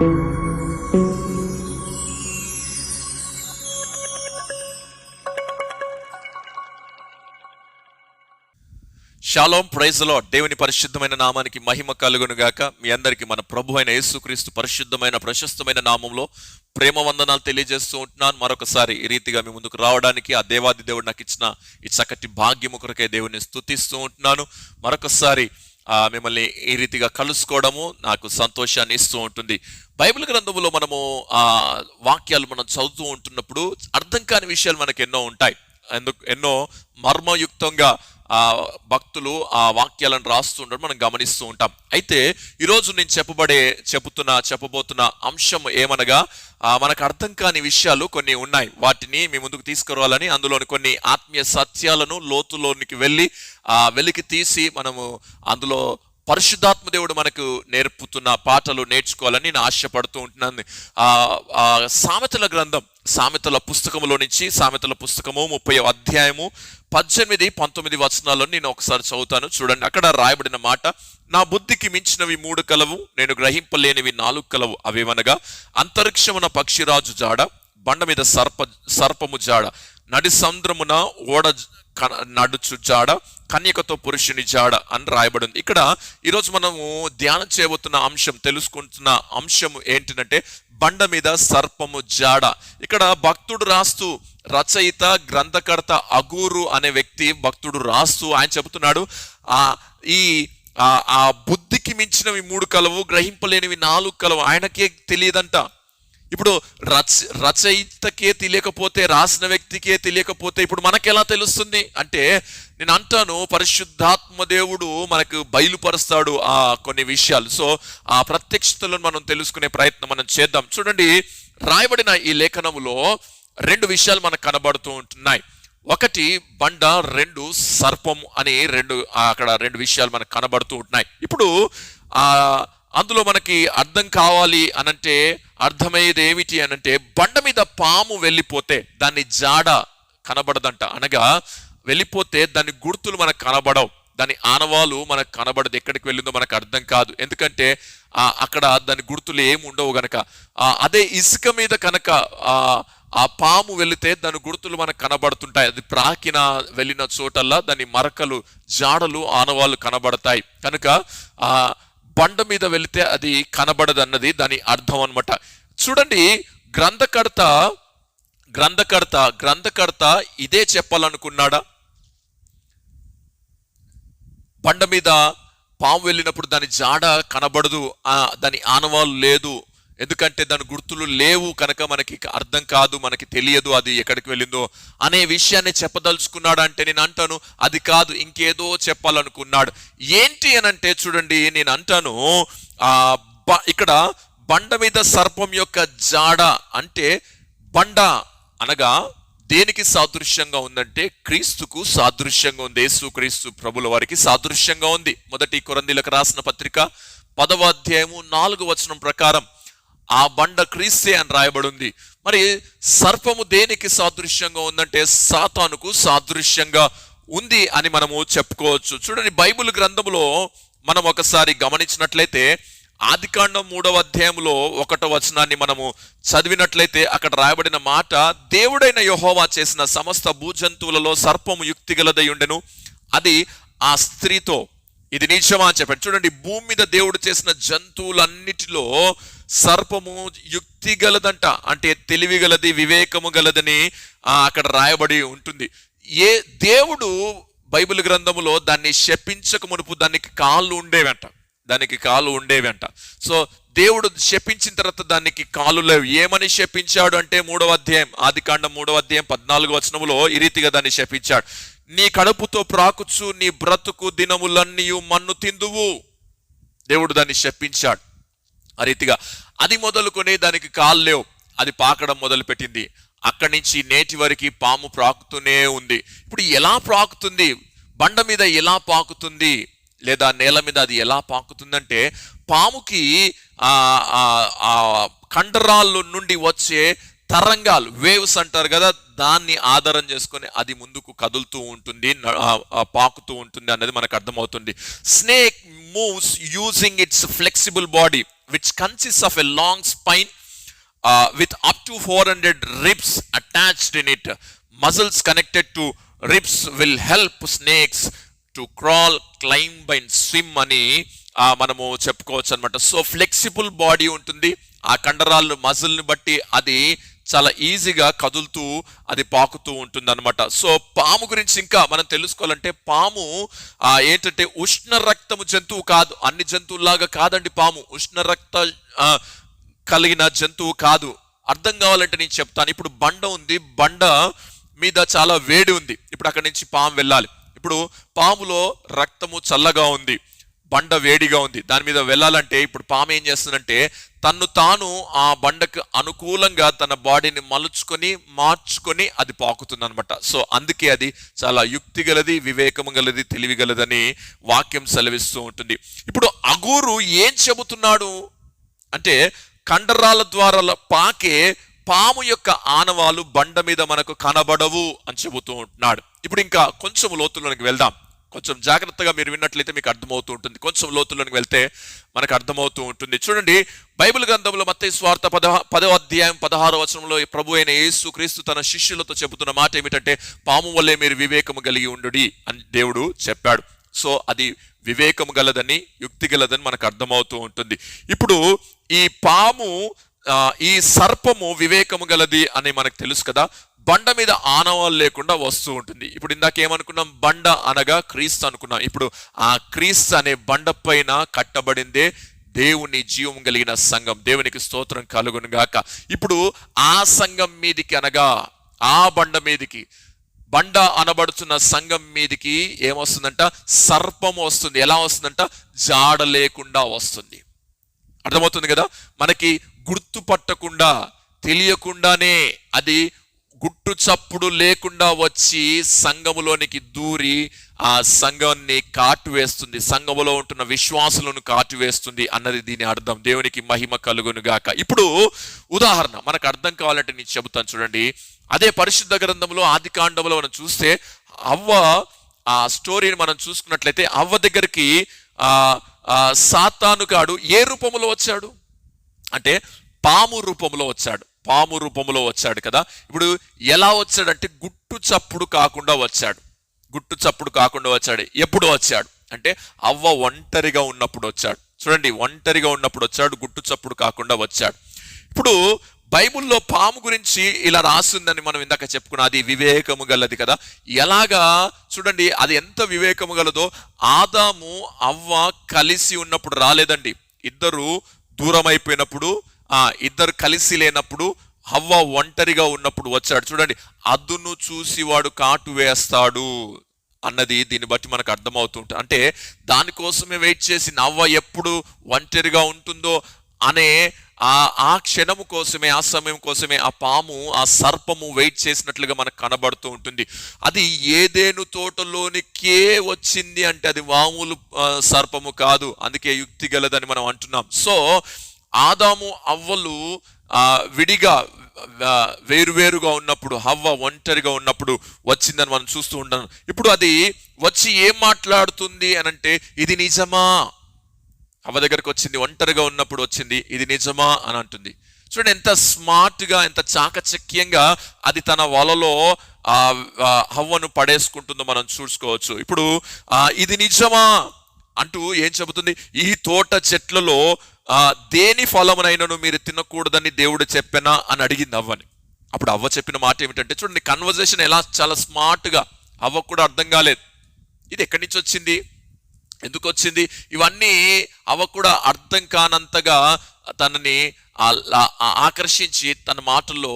Shalom, praise the lord. దేవుని పరిశుద్ధమైన నామానికి మహిమ కలుగును గాక. మీ అందరికీ మన ప్రభు అయిన యేసుక్రీస్తు పరిశుద్ధమైన ప్రశస్తమైన నామంలో ప్రేమ వందనాలు తెలియజేస్తూ ఉంటున్నాను. మరొకసారి ఈ రీతిగా మీ ముందుకు రావడానికి ఆ దేవాది దేవుడు నాకు ఇచ్చిన ఈ చక్కటి భాగ్యము కొరకే దేవుని స్తుతిస్తూ ఉంటున్నాను. మరొకసారి మిమ్మల్ని ఈ రీతిగా కలుసుకోవడము నాకు సంతోషాన్ని ఇస్తూ ఉంటుంది. బైబిల్ గ్రంథములో మనము వాక్యాలు మనం చదువుతూ ఉంటున్నప్పుడు అర్థం కాని విషయాలు మనకు ఎన్నో ఉంటాయి. ఎన్నో మర్మయుక్తంగా భక్తులు ఆ వాక్యాలను రాస్తుండడం మనం గమనిస్తూ ఉంటాం. అయితే ఈరోజు నేను చెప్పబోతున్న అంశం ఏమనగా, మనకు అర్థం కాని విషయాలు కొన్ని ఉన్నాయి. వాటిని మీ ముందుకు తీసుకురావాలని, అందులోని కొన్ని ఆత్మీయ సత్యాలను లోతులోనికి వెలికి తీసి మనము అందులో పరిశుద్ధాత్మ దేవుడు మనకు నేర్పుతున్న పాటలు నేర్చుకోవాలని నేను ఆశపడుతూ ఉంటున్నాను. సామెతల గ్రంథం, సామెతల పుస్తకములో నుంచి, సామెతల పుస్తకము 30వ అధ్యాయము 18-19 వచనాలను నేను ఒకసారి చదువుతాను. చూడండి, అక్కడ రాయబడిన మాట: నా బుద్ధికి మించినవి 3 కలవు, నేను గ్రహింపలేనివి 4 కలవు. అవేమనగా, అంతరిక్షమున పక్షిరాజు జాడ, బండ మీద సర్పము జాడ, నడి సముద్రమున ఓడ నడుచు జాడ, కన్యకతో పురుషుని జాడ అని రాయబడింది. ఇక్కడ ఈరోజు మనము ధ్యానం చేయబోతున్న అంశం, తెలుసుకుంటున్న అంశం ఏంటంటే బండ మీద సర్పము జాడ. ఇక్కడ భక్తుడు రాస్తూ, రచయిత గ్రంథకర్త అగూరు అనే వ్యక్తి భక్తుడు రాస్తూ ఆయన చెబుతున్నాడు, ఆ బుద్ధికి మించినవి 3 కలవు, గ్రహింపలేనివి 4 కలవు. ఆయనకే తెలియదంట. ఇప్పుడు రచయితకే తెలియకపోతే, రాసిన వ్యక్తికే తెలియకపోతే ఇప్పుడు మనకెలా తెలుస్తుంది అంటే, నేను అంటాను, పరిశుద్ధాత్మ దేవుడు మనకు బయలుపరుస్తాడు ఆ కొన్ని విషయాలు. సో ఆ ప్రత్యక్షతలను మనం తెలుసుకునే ప్రయత్నం మనం చేద్దాం. చూడండి, రాయబడిన ఈ లేఖనములో 2 విషయాలు మనకు కనబడుతూ ఉంటున్నాయి. ఒకటి బండ, 2 సర్పం అని అక్కడ 2 విషయాలు మనకు కనబడుతూ ఉంటున్నాయి. ఇప్పుడు అందులో మనకి అర్థం కావాలి అనంటే, అర్థమయ్యేది ఏమిటి అనంటే, బండ మీద పాము వెళ్ళిపోతే దాన్ని జాడ కనబడదంట. అనగా వెళ్ళిపోతే దాని గుర్తులు మనకు కనబడవు, దాని ఆనవాలు మనకు కనబడదు, ఎక్కడికి వెళ్ళిందో మనకు అర్థం కాదు. ఎందుకంటే అక్కడ దాని గుర్తులు ఏమి ఉండవు గనక. అదే ఇసుక మీద కనుక ఆ పాము వెళితే దాని గుర్తులు మనకు కనబడుతుంటాయి. అది ప్రాకిన వెళ్ళిన చోటల్లా దాని మరకలు, జాడలు, ఆనవాళ్ళు కనబడతాయి. కనుక బండ మీద వెళితే అది కనబడదు అన్నది దాని అర్థం అన్నమాట. చూడండి, గ్రంథకర్త ఇదే చెప్పాలనుకున్నాడా? బండ మీద పాము వెళ్ళినప్పుడు దాని జాడ కనబడదు, దాని ఆనవాళ్ళు లేదు, ఎందుకంటే దాని గుర్తులు లేవు కనుక మనకి అర్థం కాదు, మనకి తెలియదు అది ఎక్కడికి వెళ్ళిందో అనే విషయాన్ని చెప్పదలుచుకున్నాడు అంటే, నేను అంటాను అది కాదు, ఇంకేదో చెప్పాలనుకున్నాడు. ఏంటి అనంటే, చూడండి, నేను అంటాను, ఇక్కడ బండ మీద సర్పం యొక్క జాడ అంటే, బండ అనగా దేనికి సాదృశ్యంగా ఉందంటే, క్రీస్తుకు సాదృశ్యంగా ఉంది. యేసుక్రీస్తు ప్రభుల వారికి సాదృశ్యంగా ఉంది. 1 కొరింథీయులకు రాసిన పత్రిక 10వ అధ్యాయము 4వ వచనం ప్రకారం ఆ బండ క్రీస్తే అని రాయబడి ఉంది. మరి సర్పము దేనికి సాదృశ్యంగా ఉందంటే, సాతానుకు సాదృశ్యంగా ఉంది అని మనము చెప్పుకోవచ్చు. చూడండి, బైబిల్ గ్రంథంలో మనం ఒకసారి గమనించినట్లయితే, ఆదికాండం 3వ అధ్యాయంలో 1వ వచనాన్ని మనము చదివినట్లయితే అక్కడ రాయబడిన మాట: దేవుడైన యెహోవా చేసిన సమస్త భూజంతువులలో సర్పము యుక్తిగలదై ఉండెను, అది ఆ స్త్రీతో ఇది నిజమా అని చెప్పండి. చూడండి, భూమి మీద దేవుడు చేసిన జంతువులన్నిటిలో సర్పము యుక్తి గలదంట, అంటే తెలివి గలది, వివేకము గలదని అక్కడ రాయబడి ఉంటుంది. దేవుడు బైబిల్ గ్రంథములో దాన్ని శపించక మునుపు దానికి కాళ్ళు ఉండేవంట. సో దేవుడు శపించిన తర్వాత దానికి కాళ్ళు లేవు. ఏమని శపించాడు అంటే, 3వ అధ్యాయం, ఆదికాండం 3వ అధ్యాయం 14వ వచనములో ఈ రీతిగా దాన్ని శపించాడు: నీ కడుపుతో ప్రాకుచు నీ బ్రతుకు దినములన్నీ మన్ను తిందువు. దేవుడు దాన్ని శపించాడు ఆ రీతిగా. అది మొదలుకొని దానికి కాళ్ళు లేవు, అది పాకడం మొదలు పెట్టింది. అక్కడి నుంచి నేటి వరకు పాము ప్రాకుతూనే ఉంది. ఇప్పుడు ఎలా ప్రాకుతుంది? బండ మీద ఎలా పాకుతుంది, లేదా నేల మీద అది ఎలా పాకుతుందంటే, పాముకి కండరాల నుండి వచ్చే తరంగాలు, వేవ్స్ అంటారు కదా, దాన్ని ఆధారం చేసుకొని అది ముందుకు కదులుతూ ఉంటుంది, పాకుతూ ఉంటుంది అన్నది మనకు అర్థమవుతుంది. Snake moves using it's flexible body. which consists of a long spine with up to 400 ribs attached in it. Muscles connected to ribs will help snakes to crawl, climb and swim అని మనము చెప్పుకోవచ్చు అనమాట. So flexible body ఉంటుంది. ఆ కండరాలు మజిల్ని బట్టి అది చాలా ఈజీగా కదులుతూ అది పాకుతూ ఉంటుంది అనమాట. సో పాము గురించి ఇంకా మనం తెలుసుకోవాలంటే పాము ఏంటంటే ఉష్ణ రక్తము జంతువు కాదు. అన్ని జంతువులాగా కాదండి పాము. ఉష్ణ రక్త కలిగిన జంతువు కాదు. అర్థం కావాలంటే నేను చెప్తాను. ఇప్పుడు బండ ఉంది, బండ మీద చాలా వేడి ఉంది. ఇప్పుడు అక్కడి నుంచి పాము వెళ్ళాలి. ఇప్పుడు పాములో రక్తము చల్లగా ఉంది, బండ వేడిగా ఉంది. దాని మీద వెళ్ళాలంటే ఇప్పుడు పాము ఏం చేస్తుందంటే తన్ను తాను ఆ బండకు అనుకూలంగా తన బాడీని మలుచుకొని మార్చుకొని అది పాకుతుంది అనమాట. సో అందుకే అది చాలా యుక్తి గలది, వివేకము గలది, తెలివి గలదని వాక్యం సెలవిస్తూ ఉంటుంది. ఇప్పుడు అగూరు ఏం చెబుతున్నాడు అంటే కండరాల ద్వారా పాకే పాము యొక్క ఆనవాలు బండ మీద మనకు కనబడవు అని చెబుతూ ఉంటున్నాడు. ఇప్పుడు ఇంకా కొంచెం లోతుల్లోనికి వెళ్దాం. కొంచెం జాగ్రత్తగా మీరు విన్నట్లయితే మీకు అర్థమవుతూ ఉంటుంది. కొంచెం లోతుల్లోనికి వెళ్తే మనకు అర్థమవుతూ ఉంటుంది. చూడండి, బైబిల్ గ్రంథంలో మత్తయి సువార్త 10వ అధ్యాయం 16వ వచనంలో ప్రభు అయిన యేసు క్రీస్తు తన శిష్యులతో చెబుతున్న మాట ఏమిటంటే పాము వల్లే మీరు వివేకము కలిగి ఉండుడి అని దేవుడు చెప్పాడు. సో అది వివేకము గలదని, యుక్తి గలదని మనకు అర్థమవుతూ ఉంటుంది. ఇప్పుడు ఈ పాము ఈ సర్పము వివేకము గలది అని మనకు తెలుసు కదా. బండ మీద ఆనవాళ్ళు లేకుండా వస్తూ ఉంటుంది. ఇప్పుడు ఇందాక ఏమనుకున్నాం, బండ అనగా క్రీస్తు అనుకున్నాం. ఇప్పుడు ఆ క్రీస్తు అనే బండ పైన కట్టబడిందే దేవుని జీవం కలిగిన సంఘం. దేవునికి స్తోత్రం కలుగును గాక. ఇప్పుడు ఆ సంఘం మీదికి అనగా ఆ బండ మీదికి, బండ అనబడుతున్న సంఘం మీదికి ఏమొస్తుందంట, సర్పం వస్తుంది. ఎలా వస్తుందంట, జాడ లేకుండా వస్తుంది. అర్థమవుతుంది కదా. మనకి గుర్తుపట్టకుండా తెలియకుండానే అది గుట్టు చప్పుడు లేకుండా వచ్చి సంఘములోనికి దూరి ఆ సంఘాన్ని కాటువేస్తుంది, సంఘములో ఉంటున్న విశ్వాసులను కాటువేస్తుంది అన్నది దీని అర్థం. దేవునికి మహిమ కలుగును గాక. ఇప్పుడు ఉదాహరణ మనకు అర్థం కావాలంటే నేను చెబుతాను చూడండి. అదే పరిశుద్ధ గ్రంథంలో ఆదికాండంలో మనం చూస్తే అవ్వ ఆ స్టోరీని మనం చూసుకున్నట్లయితే అవ్వ దగ్గరికి సాతానుగాడు ఏ రూపంలో వచ్చాడు అంటే పాము రూపంలో వచ్చాడు. పాము రూపంలో వచ్చాడు కదా. ఇప్పుడు ఎలా వచ్చాడంటే గుట్టు చప్పుడు కాకుండా వచ్చాడు. గుట్టు చప్పుడు కాకుండా వచ్చాడు. ఎప్పుడు వచ్చాడు అంటే అవ్వ ఒంటరిగా ఉన్నప్పుడు వచ్చాడు. చూడండి, ఒంటరిగా ఉన్నప్పుడు వచ్చాడు, గుట్టు చప్పుడు కాకుండా వచ్చాడు. ఇప్పుడు బైబిల్లో పాము గురించి ఇలా రాసిందని మనం ఇందాక చెప్పుకున్నా, అది వివేకము గలది కదా. ఎలాగా చూడండి, అది ఎంత వివేకము గలదో. ఆదాము అవ్వ కలిసి ఉన్నప్పుడు రాలేదండి. ఇద్దరు దూరం అయిపోయినప్పుడు, ఇద్దరు కలిసి లేనప్పుడు, అవ్వ ఒంటరిగా ఉన్నప్పుడు వచ్చాడు. చూడండి, అదును చూసి వాడు కాటు వేస్తాడు అన్నది దీన్ని బట్టి మనకు అర్థమవుతుంటుంది. అంటే దానికోసమే వెయిట్ చేసి అవ్వ ఎప్పుడు ఒంటరిగా ఉంటుందో అనే ఆ క్షణము కోసమే, ఆ సమయం కోసమే ఆ పాము, ఆ సర్పము వెయిట్ చేసినట్లుగా మనకు కనబడుతూ ఉంటుంది. అది ఏదేను తోటలోనికే వచ్చింది అంటే అది మామూలు సర్పము కాదు. అందుకే యుక్తి గలదని మనం అంటున్నాం. సో ఆదాము అవ్వలు విడిగా వేరువేరుగా ఉన్నప్పుడు, హవ్వ ఒంటరిగా ఉన్నప్పుడు వచ్చిందని మనం చూస్తూ ఉంటాం. ఇప్పుడు అది వచ్చి ఏం మాట్లాడుతుంది అనంటే, ఇది నిజమా? అవ్వ దగ్గరకు వచ్చింది, ఒంటరిగా ఉన్నప్పుడు వచ్చింది, ఇది నిజమా అని అంటుంది. చూడండి ఎంత స్మార్ట్గా, ఎంత చాకచక్యంగా అది తన వలలో హవ్వను పడేసుకుంటుందో మనం చూసుకోవచ్చు. ఇప్పుడు ఇది నిజమా అంటూ ఏం చెబుతుంది, ఈ తోట చెట్లలో దేని ఫలమునైనను మీరు తినకూడదని దేవుడు చెప్పానా అని అడిగింది అవ్వని. అప్పుడు అవ్వ చెప్పిన మాట ఏమిటంటే, చూడండి కన్వర్జేషన్ ఎలా చాలా స్మార్ట్గా. అవ్వకు కూడా అర్థం కాలేదు ఇది ఎక్కడి నుంచి వచ్చింది, ఎందుకు వచ్చింది, ఇవన్నీ అవ్వ కూడా అర్థం కానంతగా తనని ఆకర్షించి తన మాటల్లో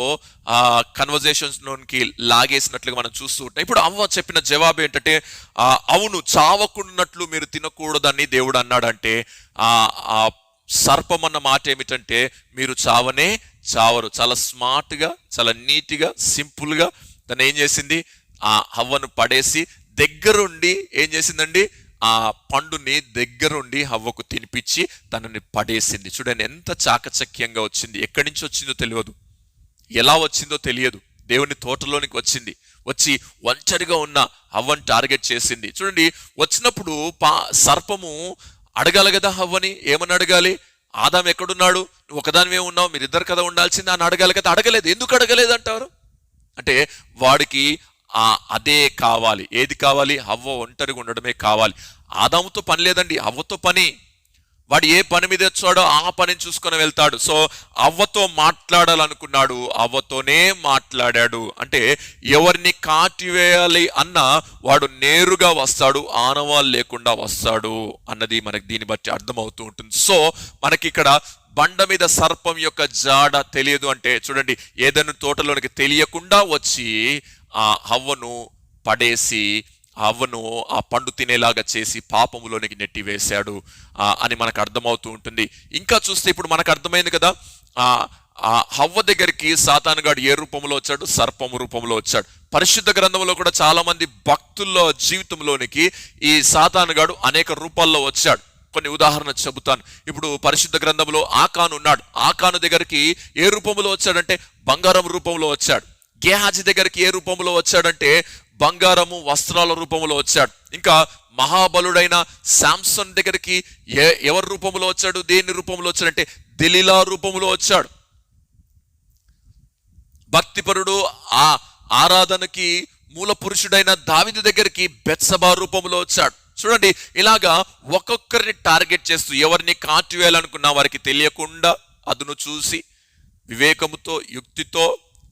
కన్వర్జేషన్స్ లోనికి లాగేసినట్లుగా మనం చూస్తూ ఉంటాం. ఇప్పుడు అవ్వ చెప్పిన జవాబు ఏంటంటే, అవును చావకున్నట్లు మీరు తినకూడదని దేవుడు అన్నాడంటే, ఆ సర్పం అన్న మాట ఏమిటంటే, మీరు చావనే చావరు. చాలా స్మార్ట్గా, చాలా నీట్గా, సింపుల్గా తను ఏం చేసింది, ఆ హవ్వను పడేసి దగ్గరుండి ఏం చేసిందండి, ఆ పండుని దగ్గరుండి హవ్వకు తినిపించి తనని పడేసింది. చూడండి ఎంత చాకచక్యంగా వచ్చింది. ఎక్కడి నుంచి వచ్చిందో తెలియదు, ఎలా వచ్చిందో తెలియదు. దేవుని తోటలోనికి వచ్చింది, వచ్చి ఒంటరిగా ఉన్న హవ్వను టార్గెట్ చేసింది. చూడండి వచ్చినప్పుడు సర్పము అడగాలి కదా హవ్వని, ఏమని అడగాలి, ఆదాం ఎక్కడున్నాడు, నువ్వు ఒకదానివే ఉన్నావు, మీరిద్దరు కదా ఉండాల్సింది అని అడగాలి కదా, అడగలేదు. ఎందుకు అడగలేదు అంటారు అంటే వాడికి అదే కావాలి. ఏది కావాలి? హవ్వ ఒంటరిగా ఉండడమే కావాలి. ఆదాముతో పని లేదండి, హవ్వతో పని. వాడు ఏ పని మీద వచ్చాడో ఆ పనిని చూసుకొని వెళ్తాడు. సో అవ్వతో మాట్లాడాలనుకున్నాడు, అవ్వతోనే మాట్లాడాడు. అంటే ఎవరిని కాటివేయాలి అన్నా వాడు నేరుగా వస్తాడు, ఆనవాళ్ళు లేకుండా వస్తాడు అన్నది మనకి దీన్ని బట్టి అర్థమవుతూ ఉంటుంది. సో మనకి ఇక్కడ బండ మీద సర్పం యొక్క జాడ తెలియదు అంటే చూడండి, ఏదైనా తోటలోనికి తెలియకుండా వచ్చి ఆ హవ్వను పడేసి అవ్వను ఆ పండు తినేలాగా చేసి పాపములోనికి నెట్టివేశాడు అని మనకు అర్థమవుతూ ఉంటుంది. ఇంకా చూస్తే ఇప్పుడు మనకు అర్థమైంది కదా, హవ్వ దగ్గరికి సాతానుగాడు ఏ రూపంలో వచ్చాడు? సర్పము రూపంలో వచ్చాడు. పరిశుద్ధ గ్రంథంలో కూడా చాలా మంది భక్తుల జీవితంలోనికి ఈ సాతానుగాడు అనేక రూపాల్లో వచ్చాడు. కొన్ని ఉదాహరణ చెబుతాను. ఇప్పుడు పరిశుద్ధ గ్రంథంలో ఆకాను ఉన్నాడు. ఆకాను దగ్గరికి ఏ రూపంలో వచ్చాడంటే బంగారం రూపంలో వచ్చాడు. గేహాజీ దగ్గరికి ఏ రూపంలో వచ్చాడంటే బంగారము వస్త్రాల రూపంలో వచ్చాడు. ఇంకా మహాబలుడైన శాంసన్ దగ్గరికి ఎవరి రూపంలో వచ్చాడు? దేని రూపంలో వచ్చాడంటే దెలీలా రూపంలో వచ్చాడు. భక్తిపరుడు ఆరాధనకి మూల పురుషుడైన దావీదు దగ్గరికి బెత్సబా రూపంలో వచ్చాడు. చూడండి, ఇలాగా ఒక్కొక్కరిని టార్గెట్ చేస్తూ ఎవరిని కాటివేయాలనుకున్నా వారికి తెలియకుండా అదును చూసి వివేకముతో యుక్తితో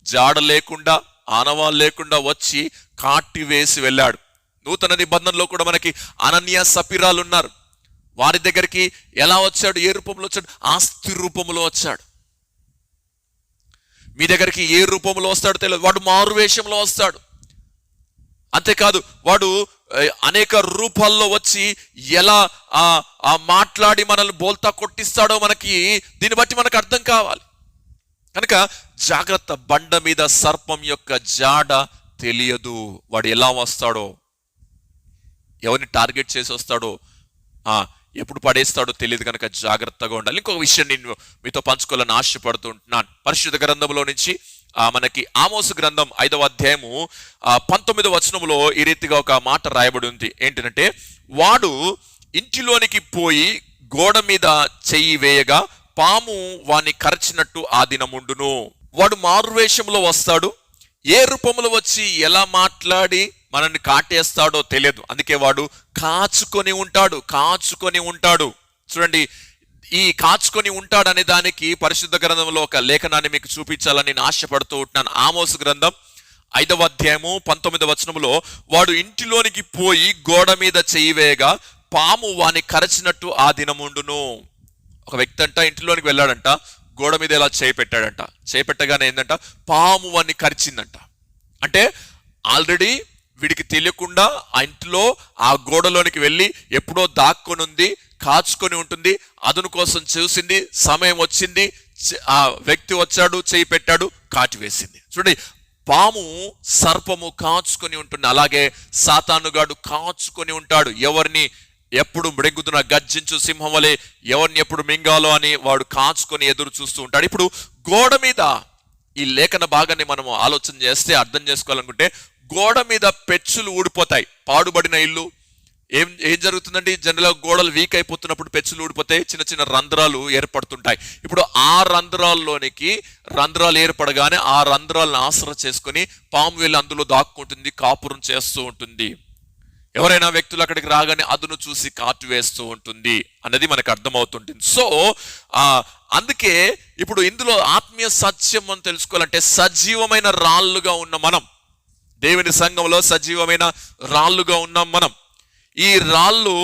జాడ లేకుండా ఆనవాళ్ళు లేకుండా వచ్చి కాటి వేసి వెళ్ళాడు. నూతన నిబంధనలో కూడా మనకి అనన్య సపిరాలు ఉన్నారు. వారి దగ్గరికి ఎలా వచ్చాడు? ఏ రూపంలో వచ్చాడు? ఆస్తి రూపంలో వచ్చాడు. మీ దగ్గరికి ఏ రూపంలో వస్తాడో తెలియదు, వాడు మారువేషంలో వస్తాడు. అంతేకాదు వాడు అనేక రూపాల్లో వచ్చి ఎలా మాట్లాడి మనల్ని బోల్తా కొట్టిస్తాడో మనకి దీన్ని బట్టి మనకు అర్థం కావాలి. కనుక జాగ్రత్త, బండ మీద సర్పం యొక్క జాడ తెలియదు. వాడు ఎలా వస్తాడో, ఎవరిని టార్గెట్ చేసి వస్తాడో, ఎప్పుడు పడేస్తాడో తెలియదు. కనుక జాగ్రత్తగా ఉండాలి. ఇంకొక విషయం నేను మీతో పంచుకోవాలని ఆశపడుతూ ఉంటున్నాను. పరిశుద్ధ గ్రంథంలో నుంచి మనకి ఆమోసు గ్రంథం 5వ అధ్యాయము 19వ వచనంలో ఈ రీతిగా ఒక మాట రాయబడి ఉంది. ఏంటంటే, వాడు ఇంటిలోనికి పోయి గోడ మీద చెయ్యి వేయగా పాము వాని కరచినట్టు ఆ దినముండును. వాడు మారువేషంలో వస్తాడు. ఏ రూపంలో వచ్చి ఎలా మాట్లాడి మనల్ని కాటేస్తాడో తెలియదు. అందుకే వాడు కాచుకొని ఉంటాడు. చూడండి, ఈ కాచుకొని ఉంటాడు అనే దానికి పరిశుద్ధ గ్రంథంలో ఒక లేఖనాన్ని మీకు చూపించాలని నేను ఆశపడుతూ ఉంటున్నాను. ఆమోసు గ్రంథం 5వ అధ్యాయము 19వ వచనంలో వాడు ఇంటిలోనికి పోయి గోడ మీద చెయ్యి వేయగా పాము వాని కరచినట్టు ఆ దినముండును. ఒక వ్యక్తి అంట ఇంటిలోనికి వెళ్ళాడంట, గోడ మీద ఇలా చేయి పెట్టాడంట. చేయి పెట్టగానే ఏంటంట, పాము వాడిని కరిచిందంట. అంటే ఆల్రెడీ వీడికి తెలియకుండా ఆ ఇంట్లో ఆ గోడలోనికి వెళ్ళి ఎప్పుడో దాక్కొని ఉంది, కాచుకొని ఉంటుంది. అదును కోసం చూసింది, సమయం వచ్చింది, ఆ వ్యక్తి వచ్చాడు, చేయి పెట్టాడు, కాటి వేసింది. చూడండి, పాము సర్పము కాచుకొని ఉంటుంది. అలాగే సాతానుగాడు కాచుకొని ఉంటాడు. ఎవరిని ఎప్పుడు మృంగుతున్న గర్జించు సింహం వలె ఎవరిని ఎప్పుడు మింగాలో అని వాడు కాచుకొని ఎదురు చూస్తూ ఉంటాడు. ఇప్పుడు గోడ మీద ఈ లేఖన భాగాన్ని మనము ఆలోచన చేస్తే అర్థం చేసుకోవాలనుకుంటే, గోడ మీద పెచ్చులు ఊడిపోతాయి. పాడుబడిన ఇల్లు ఏం జరుగుతుందండి? జనరల్గా గోడలు వీక్ అయిపోతున్నప్పుడు పెచ్చులు ఊడిపోతాయి, చిన్న చిన్న రంధ్రాలు ఏర్పడుతుంటాయి. ఇప్పుడు ఆ రంధ్రాల్లోనికి రంధ్రాలు ఏర్పడగానే ఆ రంధ్రాలను ఆసరా చేసుకొని పాము వెళ్ళి అందులో దాక్కుంటుంది, కాపురం చేస్తూ ఉంటుంది. ఎవరైనా వ్యక్తులు అక్కడికి రాగానే అదును చూసి కాటు వేస్తూ ఉంటుంది అన్నది మనకు అర్థమవుతుంటుంది. సో అందుకే ఇప్పుడు ఇందులో ఆత్మీయ సత్యం అని తెలుసుకోవాలంటే, సజీవమైన రాళ్ళుగా ఉన్న మనం, దేవుని సంఘంలో సజీవమైన రాళ్ళుగా ఉన్నాం మనం. ఈ రాళ్ళు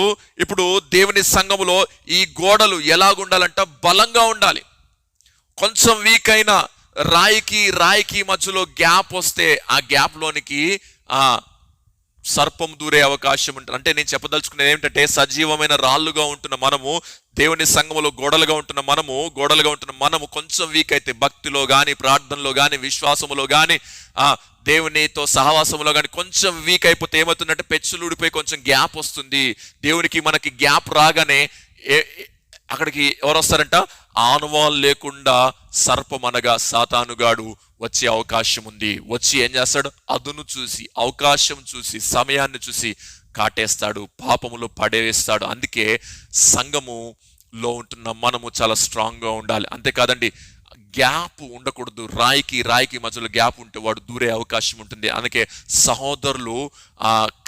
ఇప్పుడు దేవుని సంఘములో ఈ గోడలు ఎలాగుండాలంట? బలంగా ఉండాలి. కొంచెం వీక్ అయిన రాయికి మధ్యలో గ్యాప్ వస్తే ఆ గ్యాప్ లోనికి సర్పం దూరే అవకాశం ఉంటుంది. అంటే నేను చెప్పదలుచుకునేది ఏమిటంటే, సజీవమైన రాళ్ళుగా ఉంటున్న మనము, దేవుని సంఘములో గోడలుగా ఉంటున్న మనము కొంచెం వీక్ అయితే, భక్తిలో కానీ, ప్రార్థనలో కానీ, విశ్వాసములో కానీ, దేవునితో సహవాసములో కానీ కొంచెం వీక్ అయిపోతే ఏమవుతుందంటే, పెచ్చులు ఊడిపోయి కొంచెం గ్యాప్ వస్తుంది. దేవునికి మనకి గ్యాప్ రాగానే అక్కడికి ఎవరు వస్తారంట? ఆనవాళ్ళు లేకుండా సర్పం అనగా సాతానుగాడు వచ్చే అవకాశం ఉంది. వచ్చి ఏం చేస్తాడు? అదును చూసి, అవకాశం చూసి, సమయాన్ని చూసి కాటేస్తాడు, పాపములో పడేస్తాడు. అందుకే సంఘము లో ఉంటున్న మనము చాలా స్ట్రాంగ్గా ఉండాలి. అంతేకాదండి, గ్యాప్ ఉండకూడదు. రాయికి మధ్యలో గ్యాప్ ఉంటే వాడు దూరే అవకాశం ఉంటుంది. అందుకే సహోదరులు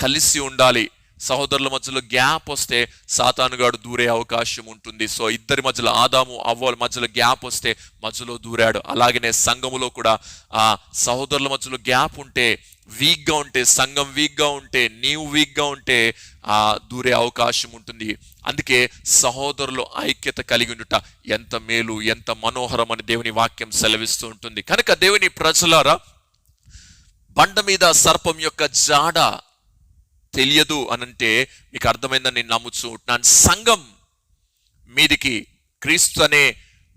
కలిసి ఉండాలి. సహోదరుల మధ్యలో గ్యాప్ వస్తే సాతానుగాడు దూరే అవకాశం ఉంటుంది. సో ఇద్దరి మధ్యలో, ఆదాము అవ్వల మధ్యలో గ్యాప్ వస్తే మధ్యలో దూరాడు. అలాగనే సంఘములో కూడా సహోదరుల మధ్యలో గ్యాప్ ఉంటే, వీక్గా ఉంటే, సంఘం వీక్గా ఉంటే, నీవు వీక్గా ఉంటే దూరే అవకాశం ఉంటుంది. అందుకే సహోదరులు ఐక్యత కలిగి ఉండుట ఎంత మేలు, ఎంత మనోహరం అని దేవుని వాక్యం సెలవిస్తూ ఉంటుంది. కనుక దేవుని ప్రజలారా, బండ మీద సర్పం యొక్క జాడ తెలియదు అనంటే మీకు అర్థమైందని నేను నమ్ముతూ ఉంటున్నాను. సంఘం మీదికి, క్రీస్తు అనే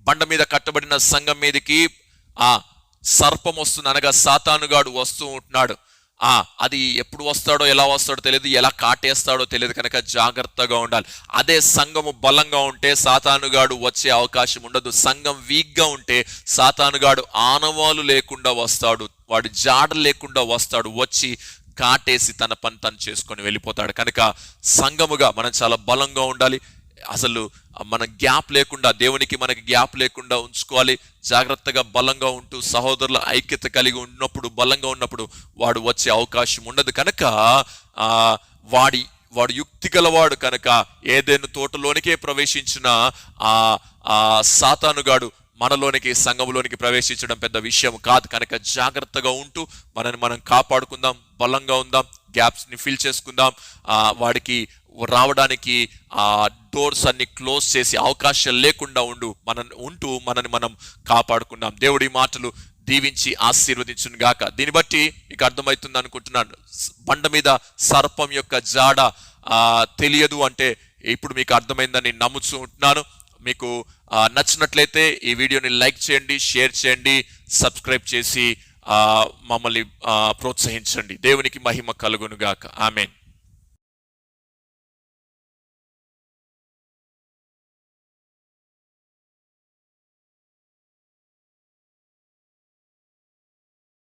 బండ మీద కట్టబడిన సంఘం మీదికి సర్పం వస్తుంది, అనగా సాతానుగాడు వస్తూ ఉంటున్నాడు. అది ఎప్పుడు వస్తాడో, ఎలా వస్తాడో తెలియదు, ఎలా కాటేస్తాడో తెలియదు. కనుక జాగ్రత్తగా ఉండాలి. అదే సంఘము బలంగా ఉంటే సాతానుగాడు వచ్చే అవకాశం ఉండదు. సంఘం వీక్గా ఉంటే సాతానుగాడు ఆనవాలు లేకుండా వస్తాడు, వాడు జాడ లేకుండా వస్తాడు, వచ్చి కాటేసి తన పని తను చేసుకొని వెళ్ళిపోతాడు. కనుక సంఘముగా మనం చాలా బలంగా ఉండాలి. అసలు మన గ్యాప్ లేకుండా, దేవునికి మనకి గ్యాప్ లేకుండా ఉంచుకోవాలి. జాగ్రత్తగా బలంగా ఉంటూ సహోదరుల ఐక్యత కలిగి ఉన్నప్పుడు, బలంగా ఉన్నప్పుడు వాడు వచ్చే అవకాశం ఉండదు. కనుక వాడు యుక్తి గలవాడు. కనుక ఏదైనా తోటలోనికే ప్రవేశించిన సాతానుగాడు మనలోనికి, సంఘములోనికి ప్రవేశించడం పెద్ద విషయం కాదు. కనుక జాగ్రత్తగా ఉంటూ మనని మనం కాపాడుకుందాం, బలంగా ఉందాం, గ్యాప్స్ని ఫిల్ చేసుకుందాం. వాడికి రావడానికి డోర్స్ అన్ని క్లోజ్ చేసి అవకాశం లేకుండా ఉంటూ మనని మనం కాపాడుకుందాం. దేవుడి మాటలు దీవించి ఆశీర్వదించును గాక. దీన్ని బట్టి మీకు అర్థమవుతుంది అనుకుంటున్నాను. బండ మీద సర్పం యొక్క జాడ తెలియదు అంటే ఇప్పుడు మీకు అర్థమైందని నమ్ముతూ ఉంటున్నాను. మీకు నచ్చినట్లయితే ఈ వీడియోని లైక్ చేయండి, షేర్ చేయండి, సబ్స్క్రైబ్ చేసి మమ్మల్ని ప్రోత్సహించండి. దేవునికి మహిమ కలుగును గాక. ఆమేన్.